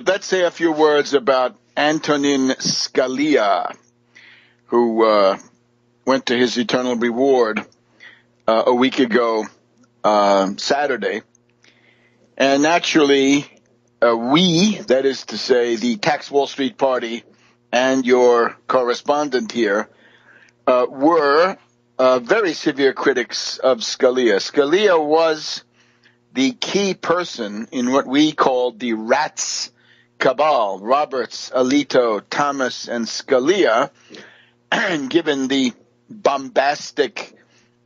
let's say a few words about Antonin Scalia, who went to his eternal reward a week ago, Saturday. And naturally, we, that is to say, the Tax Wall Street Party and your correspondent here, were very severe critics of Scalia. Scalia was the key person in what we called the Rats Cabal, Roberts, Alito, Thomas, and Scalia, and given the bombastic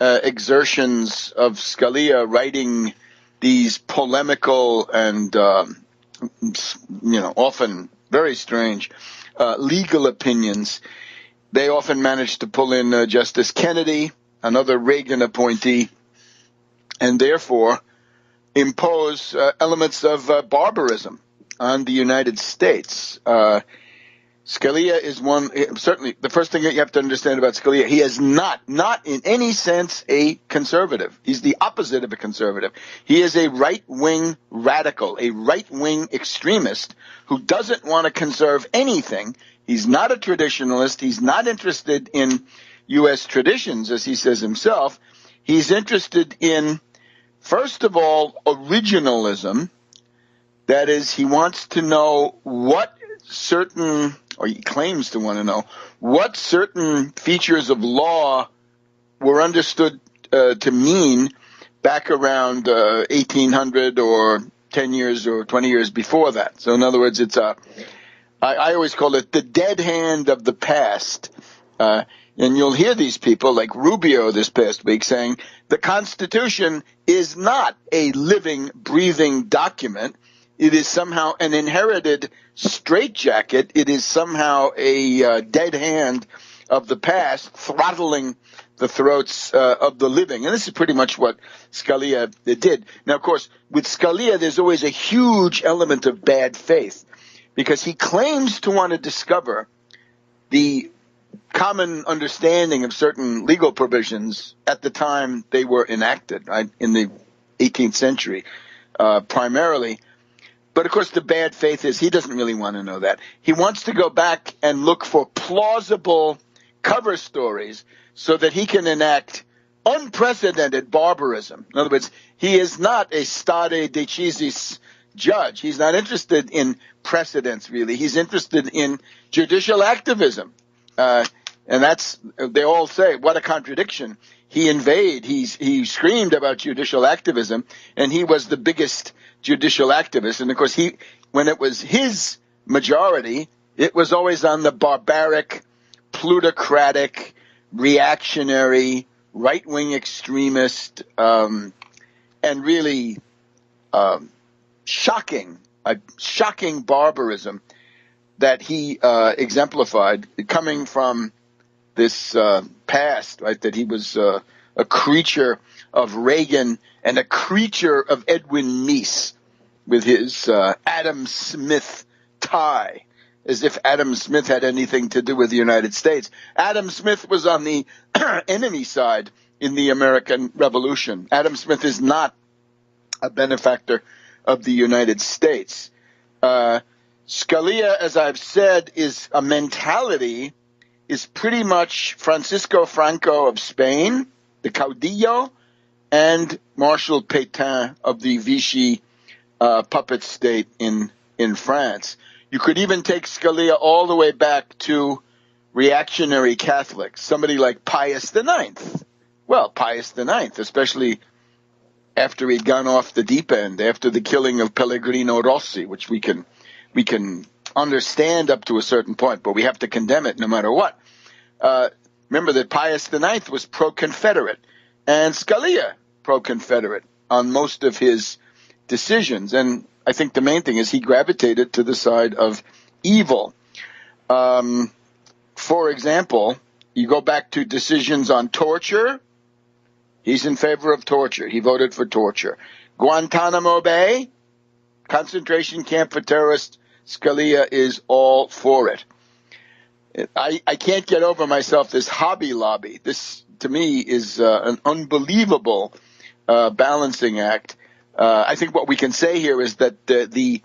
exertions of Scalia writing these polemical and, often very strange legal opinions, they often managed to pull in Justice Kennedy, another Reagan appointee, and therefore impose elements of barbarism on the United States. Scalia is one, certainly the first thing that you have to understand about Scalia, he is not in any sense a conservative. He's the opposite of a conservative. He is a right-wing radical, a right-wing extremist who doesn't want to conserve anything. He's not a traditionalist. He's not interested in U.S. traditions, as he says himself. He's interested in, first of all, originalism. That is, he wants to know what certain, or he claims to want to know, what certain features of law were understood to mean back around 1800 or 10 years or 20 years before that. So in other words, it's I always call it the dead hand of the past. And you'll hear these people like Rubio this past week saying the Constitution is not a living, breathing document. It is somehow an inherited straitjacket. It is somehow a dead hand of the past, throttling the throats of the living. And this is pretty much what Scalia did. Now, of course, with Scalia, there's always a huge element of bad faith, because he claims to want to discover the common understanding of certain legal provisions at the time they were enacted, right, in the 18th century, primarily. But, of course, the bad faith is he doesn't really want to know that. He wants to go back and look for plausible cover stories so that he can enact unprecedented barbarism. In other words, he is not a stare decisis judge. He's not interested in precedents, really. He's interested in judicial activism. And that's, they all say, what a contradiction. He screamed about judicial activism, and he was the biggest judicial activist. And of course, when it was his majority, it was always on the barbaric, plutocratic, reactionary, right-wing extremist, and really shocking barbarism that he exemplified, coming from this past, right, that he was a creature of Reagan and a creature of Edwin Meese with his Adam Smith tie, as if Adam Smith had anything to do with the United States. Adam Smith was on the enemy side in the American Revolution. Adam Smith is not a benefactor of the United States. Scalia, as I've said, is a mentality, is pretty much Francisco Franco of Spain, the caudillo, and Marshal Pétain of the Vichy puppet state in France. You could even take Scalia all the way back to reactionary Catholics, somebody like Pius IX. Well, Pius IX, especially after he'd gone off the deep end, after the killing of Pellegrino Rossi, which we can understand up to a certain point, but we have to condemn it no matter what. Remember that Pius IX was pro-Confederate, and Scalia pro-Confederate on most of his decisions. And I think the main thing is he gravitated to the side of evil. For example, you go back to decisions on torture. He's in favor of torture. He voted for torture. Guantanamo Bay, concentration camp for terrorists, Scalia is all for it. I can't get over myself, this Hobby Lobby. This, to me, is an unbelievable balancing act. I think what we can say here is that the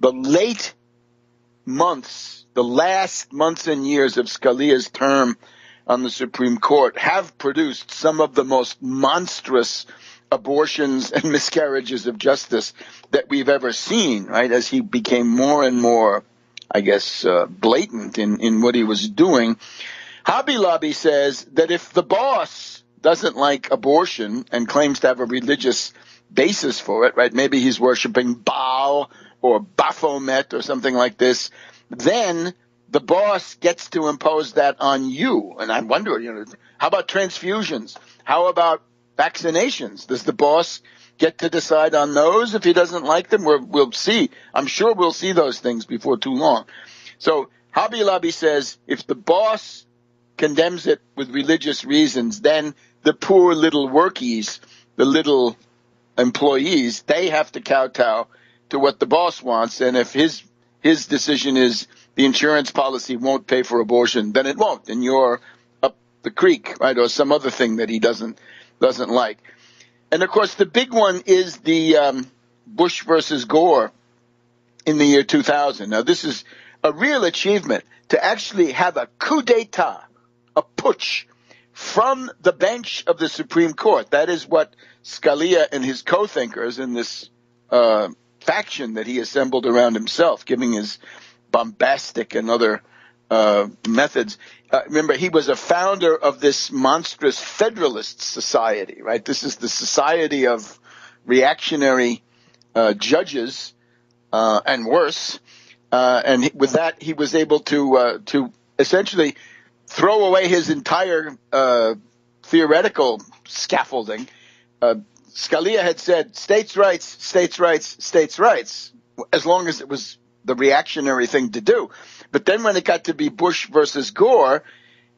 late months, the last months and years of Scalia's term on the Supreme Court have produced some of the most monstrous abortions and miscarriages of justice that we've ever seen, right? As he became more and more, I guess, blatant in what he was doing. Hobby Lobby says that if the boss doesn't like abortion and claims to have a religious basis for it, right? Maybe he's worshiping Baal or Baphomet or something like this, then the boss gets to impose that on you. And I wonder, how about transfusions? How about vaccinations? Does the boss get to decide on those if he doesn't like them? We'll see. I'm sure we'll see those things before too long. So Hobby Lobby says if the boss condemns it with religious reasons, then the poor little workies, the little employees, they have to kowtow to what the boss wants. And if his decision is the insurance policy won't pay for abortion, then it won't, and you're up the creek, right, or some other thing that he doesn't like. And of course, the big one is the Bush versus Gore in the year 2000. Now, this is a real achievement to actually have a coup d'etat, a putsch, from the bench of the Supreme Court. That is what Scalia and his co-thinkers in this faction that he assembled around himself, giving his bombastic and other methods. Remember, he was a founder of this monstrous Federalist Society, right? This is the society of reactionary judges and worse. And with that, he was able to essentially throw away his entire theoretical scaffolding. Scalia had said states' rights, states' rights, states' rights, as long as it was the reactionary thing to do. But then when it got to be Bush versus Gore,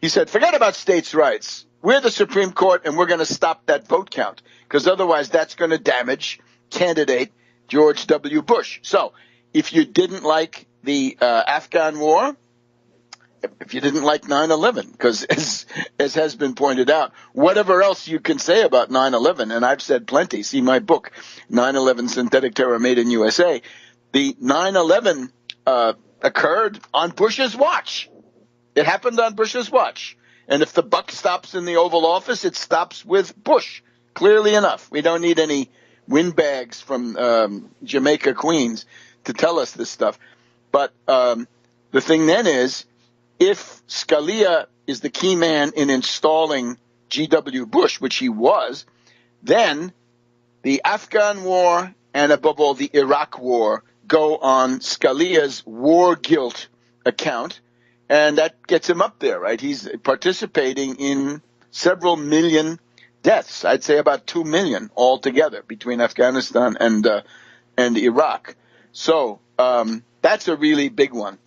he said, forget about states' rights. We're the Supreme Court, and we're going to stop that vote count, because otherwise that's going to damage candidate George W. Bush. So if you didn't like the Afghan war, if you didn't like 9/11, because as has been pointed out, whatever else you can say about 9/11, and I've said plenty, see my book, 9/11 Synthetic Terror Made in USA, the 9/11 occurred on Bush's watch. It happened on Bush's watch. And if the buck stops in the Oval Office, it stops with Bush, clearly enough. We don't need any windbags from Jamaica, Queens to tell us this stuff. But the thing then is, if Scalia is the key man in installing G.W. Bush, which he was, then the Afghan war and above all the Iraq war go on Scalia's war guilt account, and that gets him up there, right? He's participating in several million deaths. I'd say about 2 million altogether between Afghanistan and Iraq. So that's a really big one.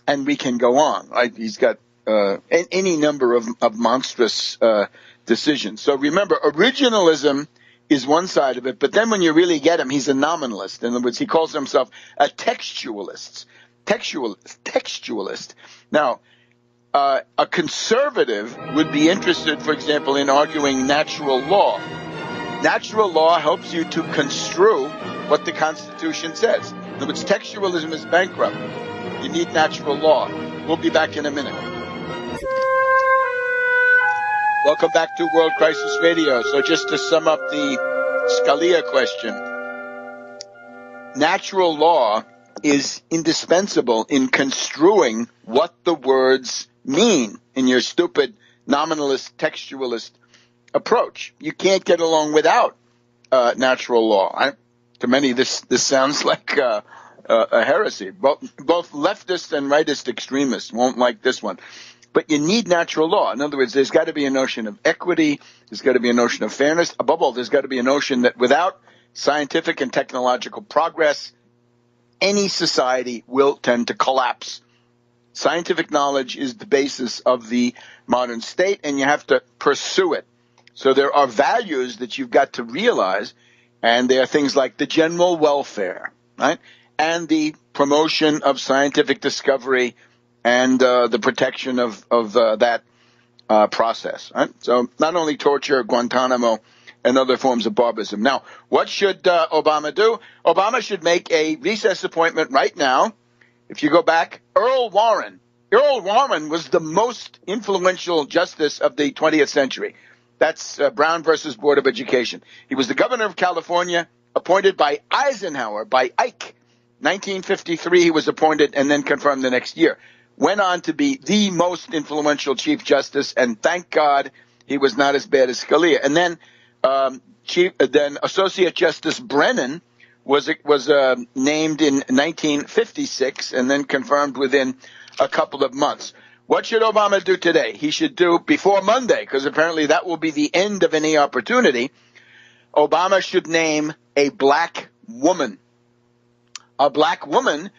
And we can go on, right? He's got any number of monstrous decisions. So remember, originalism is one side of it, but then when you really get him, he's a nominalist. In other words, he calls himself a textualist. Textualist. Now, a conservative would be interested, for example, in arguing natural law. Natural law helps you to construe what the Constitution says. In other words, textualism is bankrupt. You need natural law. We'll be back in a minute. Welcome back to World Crisis Radio. So just to sum up the Scalia question, natural law is indispensable in construing what the words mean in your stupid nominalist textualist approach. You can't get along without natural law. To many, this sounds like a heresy. Both leftist and rightist extremists won't like this one. But you need natural law. In other words, there's got to be a notion of equity. There's got to be a notion of fairness. Above all, there's got to be a notion that without scientific and technological progress, any society will tend to collapse. Scientific knowledge is the basis of the modern state, and you have to pursue it. So there are values that you've got to realize, and they are things like the general welfare, right? And the promotion of scientific discovery and the protection of that process. Right? So not only torture, Guantanamo, and other forms of barbarism. Now, what should Obama do? Obama should make a recess appointment right now. If you go back, Earl Warren was the most influential justice of the 20th century. That's Brown versus Board of Education. He was the governor of California, appointed by Eisenhower, by Ike. 1953, he was appointed and then confirmed the next year. Went on to be the most influential Chief Justice, and thank God he was not as bad as Scalia. And then then Associate Justice Brennan was named in 1956 and then confirmed within a couple of months. What should Obama do today? He should do before Monday, because apparently that will be the end of any opportunity. Obama should name a black woman. A black woman,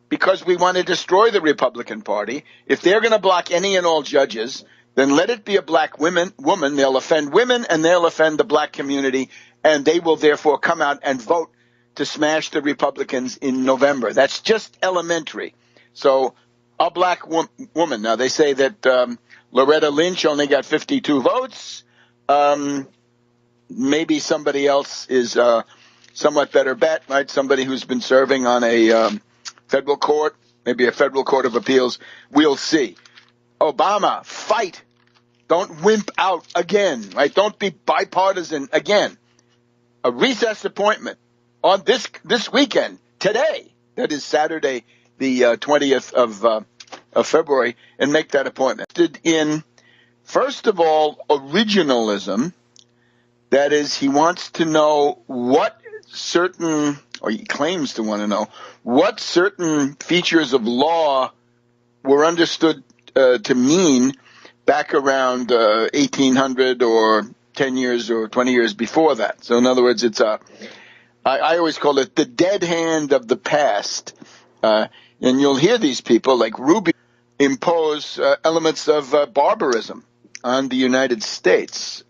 because we want to destroy the Republican Party. If they're going to block any and all judges, then let it be a black woman. They'll offend women and they'll offend the black community, and they will therefore come out and vote to smash the Republicans in November. That's just elementary. So a black woman. Now, they say that Loretta Lynch only got 52 votes. Maybe somebody else is a somewhat better bet, right? Somebody who's been serving on a federal court, maybe a federal court of appeals. We'll see. Obama, fight. Don't wimp out again, right? Don't be bipartisan again. A recess appointment on this weekend, today, that is Saturday, the 20th of February, and make that appointment. In, first of all, originalism. That is, he wants to know what certain, or he claims to want to know, what certain features of law were understood to mean back around 1800 or 10 years or 20 years before that. So in other words, it's I always call it the dead hand of the past. And you'll hear these people like Rubio impose elements of barbarism on the United States.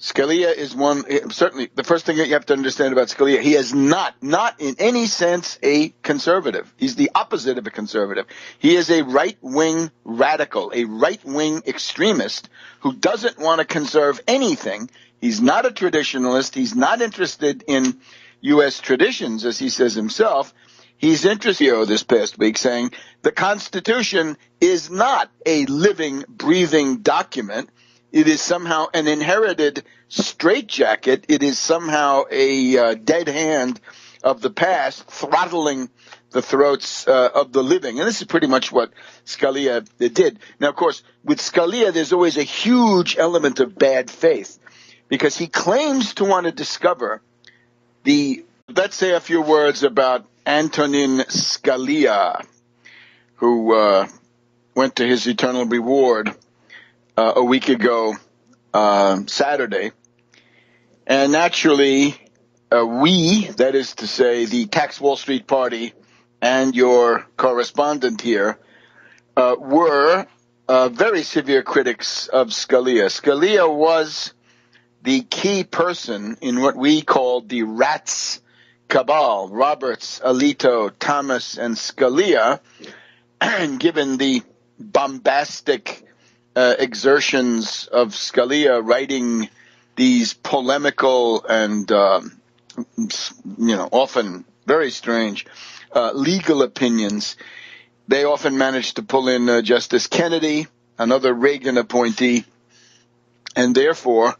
Scalia is one, certainly the first thing that you have to understand about Scalia, he is not in any sense a conservative. He's the opposite of a conservative. He is a right-wing radical, a right-wing extremist who doesn't want to conserve anything. He's not a traditionalist. He's not interested in U.S. traditions, as he says himself. He's interested this past week saying the Constitution is not a living, breathing document. It is somehow an inherited straitjacket. It is somehow a dead hand of the past, throttling the throats of the living. And this is pretty much what Scalia did. Now, of course, with Scalia, there's always a huge element of bad faith, because he claims to want to discover let's say a few words about Antonin Scalia, who went to his eternal reward a week ago, Saturday. And naturally, we, that is to say, the Tax Wall Street Party and your correspondent here, were very severe critics of Scalia. Scalia was the key person in what we called the Rats Cabal, Roberts, Alito, Thomas, and Scalia, and given the bombastic exertions of Scalia writing these polemical and, often very strange legal opinions, they often managed to pull in Justice Kennedy, another Reagan appointee, and therefore